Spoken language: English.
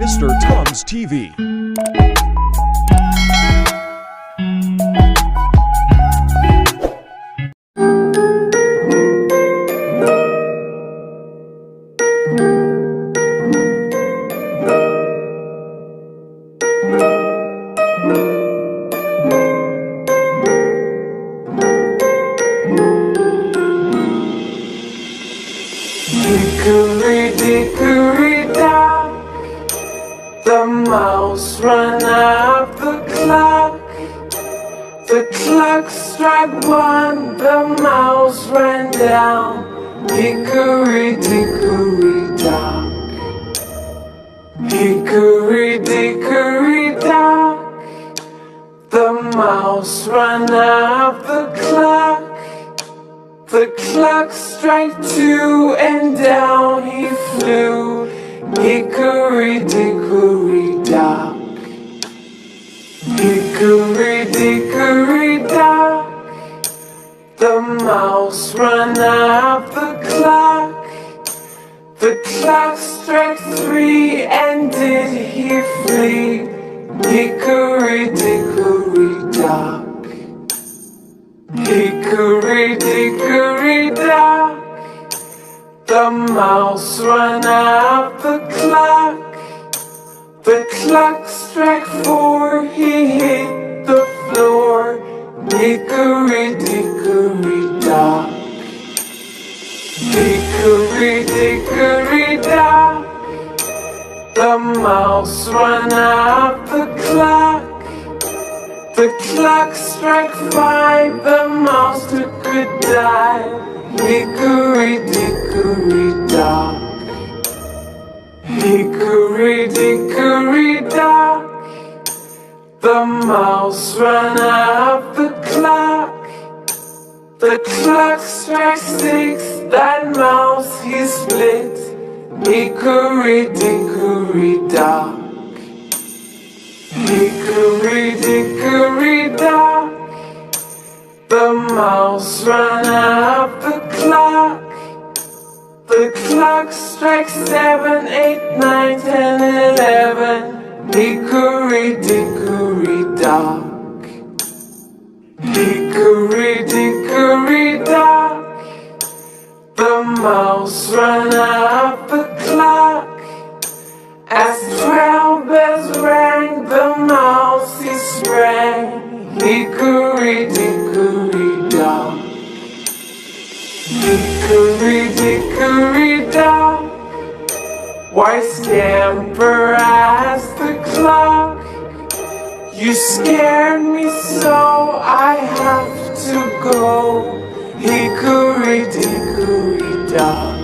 Mr. Tom's TV. Hickory dickory dock, the mouse ran up the clock. The clock struck one, the mouse ran down. Hickory dickory dock. Hickory dickory dock, the mouse ran up the clock. The clock struck two and down he flew. Hickory dickory dock. Hickory dickory dock, the mouse ran up the clock. The clock struck three and did he flee. Hickory dickory dock. Hickory dickory dock, the mouse ran up the clock. The clock struck four, he hit the floor. Hickory dickory dock. Hickory dickory dock, the mouse ran up the clock. The clock struck five, the mouse took a dive. Hickory dickory dock. Hickory dickory dock, the mouse ran up the clock. The clock struck six, that mouse he split. Hickory dickory dock. Hickory dickory dock, the mouse ran up the clock. The clock struck 7, 8, 9, 10, 11. Hickory dickory dock. Hickory dickory dock, the mouse ran up the clock. As 12 bells rang, the mouse he sprang. Hickory dickory dock. Hickory dickory dock, why scamper asked the clock? You scared me so I have to go. Hickory dickory dock.